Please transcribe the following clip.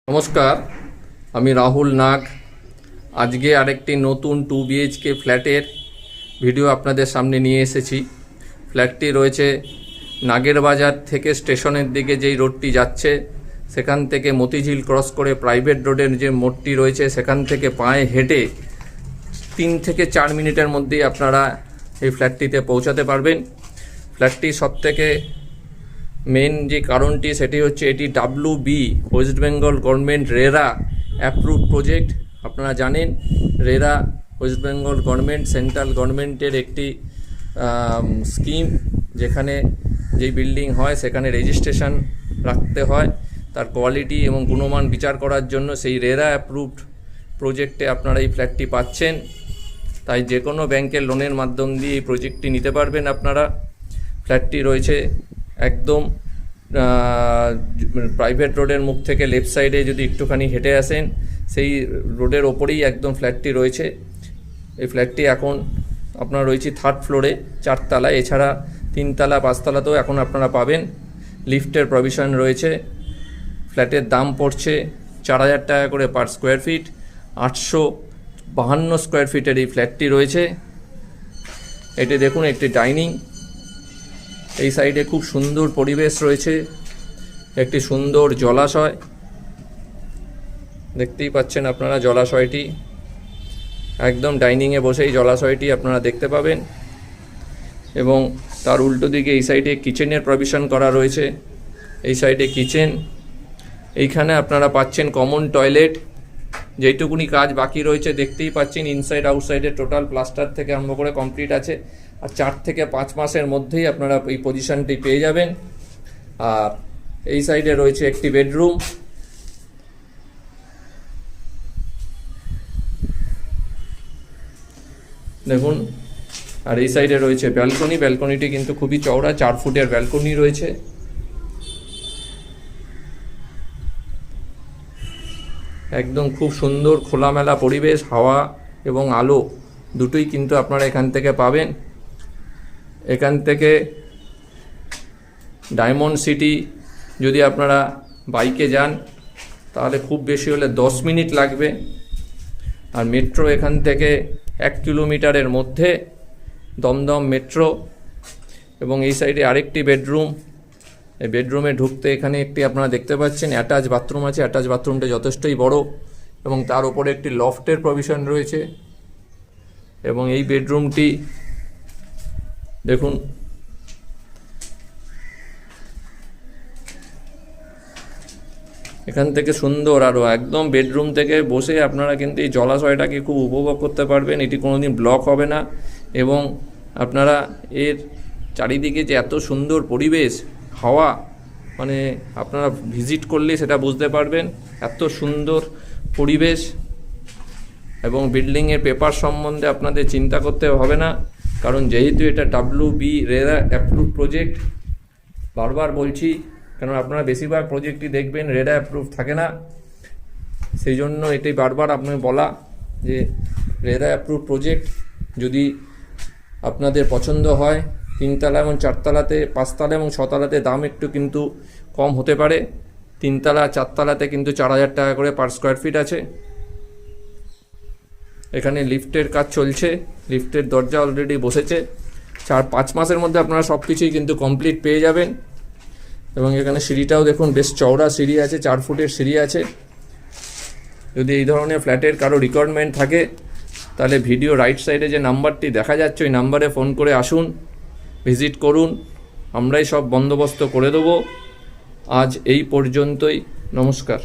নমস্কার, আমি রাহুল নাগ। আজকে আরেকটি নতুন 2 বিএইচকে ফ্ল্যাটের ভিডিও আপনাদের সামনে নিয়ে এসেছি। ফ্ল্যাটটি রয়েছে নাগেরবাজার থেকে স্টেশনের দিকে যেই রোডটি যাচ্ছে, সেখান থেকে মতিঝিল ক্রস করে প্রাইভেট রোডের যে মোড়টি রয়েছে, সেখান থেকে পায়ে হেঁটে 3 থেকে 4 মিনিটের মধ্যেই আপনারা এই ফ্ল্যাটটিতে পৌঁছাতে পারবেন। ফ্ল্যাটটি সবথেকে মেন যে কারণটি সেটি হচ্ছে এটি WB West Bengal government RERA approve project. আপনারা জানেন RERA West Bengal government central গভর্নমেন্টের একটি স্কিম, যেখানে যেই বিল্ডিং হয় সেখানে রেজিস্ট্রেশন রাখতে হয় তার কোয়ালিটি এবং গুণমান বিচার করার জন্য। সেই রেরা অ্যাপ্রুভড প্রজেক্টে আপনারা এই ফ্ল্যাটটি পাচ্ছেন। তাই যে কোনো ব্যাংকের লোনের মাধ্যম দিয়ে এই প্রজেক্টটি নিতে পারবেন আপনারা। ফ্ল্যাটটি রয়েছে একদম প্রাইভেট রোডের মুখ থেকে লেফট সাইডে যদি একটুখানি হেঁটে আসেন, সেই রোডের ওপরেই একদম ফ্ল্যাটটি রয়েছে। এই ফ্ল্যাটটি এখন আপনার রয়েছে 3rd ফ্লোরে 4 তলায়, এছাড়া 3 তলা 5 তলাতেও এখন আপনারা পাবেন। লিফটের প্রভিশন রয়েছে। ফ্ল্যাটের দাম পড়ছে 4,000 টাকা করে পার স্কোয়ার ফিট। 852 স্কোয়ার ফিটের এই ফ্ল্যাটটি রয়েছে। এটি দেখুন, একটি ডাইনিং, এই সাইডে খুব সুন্দর পরিবেশ রয়েছে, একটি সুন্দর জলাশয় দেখতেই পাচ্ছেন আপনারা। জলাশয়টি একদম ডাইনিংয়ে বসেই জলাশয়টি আপনারা দেখতে পাবেন, এবং তার উল্টো দিকে এই সাইডে কিচেনের প্রভিশন করা রয়েছে। এই সাইডে কিচেন, এইখানে আপনারা পাচ্ছেন কমন টয়লেট। যেইটুকুনি কাজ বাকি রয়েছে দেখতেই পাচ্ছেন, ইনসাইড আউটসাইডে টোটাল প্লাস্টার থেকে আরম্ভ করে কমপ্লিট আছে। আর 4 থেকে 5 মাসের মধ্যেই আপনারা এই পজিশনটি পেয়ে যাবেন। আর এই সাইডে রয়েছে একটি বেডরুম, দেখুন। আর এই সাইডে রয়েছে ব্যালকনি। ব্যালকনিটি কিন্তু খুবই চওড়া, 4 ফুটের ব্যালকনি রয়েছে। একদম খুব সুন্দর খোলামেলা পরিবেশ, হাওয়া এবং আলো দুটোই কিন্তু আপনারা এখান থেকে পাবেন। এখান থেকে ডায়মন্ড সিটি যদি আপনারা বাইকে যান তাহলে খুব বেশি হলে 10 মিনিট লাগবে। আর মেট্রো এখান থেকে 1 কিলোমিটারের মধ্যে দমদম মেট্রো। এবং এই সাইডে আরেকটি বেডরুম। এই বেডরুমে ঢুকতে এখানে একটি আপনারা দেখতে পাচ্ছেন অ্যাটাচ বাথরুম আছে। অ্যাটাচ বাথরুমটা যথেষ্টই বড়, এবং তার উপরে একটি লফটের প্রভিশন রয়েছে। এবং এই বেডরুমটি দেখুন, এখান থেকে সুন্দর আরও একদম বেডরুম থেকে বসে আপনারা কিন্তু এই জলাশয়টাকে খুব উপভোগ করতে পারবেন। এটি কোনোদিন ব্লক হবে না, এবং আপনারা এর চারিদিকে যে এত সুন্দর পরিবেশ, হাওয়া, মানে আপনারা ভিজিট করলে সেটা বুঝতে পারবেন। এত সুন্দর পরিবেশ, এবং বিল্ডিংয়ের পেপার সম্বন্ধে আপনাদের চিন্তা করতে হবে না, কারণ যেহেতু এটা WB রেরা অ্যাপ্রুভ প্রজেক্ট। বারবার বলছি, কারণ আপনারা বেশিরভাগ প্রজেক্টই দেখবেন রেরা অ্যাপ্রুভ থাকে না। সেই জন্য এটাই বারবার আপনাকে বলা যে রেরা অ্যাপ্রুভ প্রজেক্ট যদি আপনাদের পছন্দ হয়, 3 তলা এবং 4 তলাতে, 5 তলা এবং 6 তলাতে দাম একটু কিন্তু কম হতে পারে। 3 তলা 4 তলাতে কিন্তু 4,000 টাকা করে পার স্কোয়ার ফিট আছে। এখানে লিফটের কাজ চলছে, লিফটের দরজা অলরেডি বসেছে। 4-5 মাসের মধ্যে আপনারা সব কিছুই কিন্তু কমপ্লিট পেয়ে যাবেন। এবং এখানে সিঁড়িটাও দেখুন, বেশ চওড়া সিঁড়ি আছে, 4 ফুটের সিঁড়ি আছে। যদি এই ধরনের ফ্ল্যাটের কারো রিকোয়ারমেন্ট থাকে তাহলে ভিডিও রাইট সাইডে যে নাম্বারটি দেখা যাচ্ছে ওই নাম্বারে ফোন করে আসুন, ভিজিট করুন, আমরাই সব বন্দোবস্ত করে দেবো। আজ এই পর্যন্তই, নমস্কার।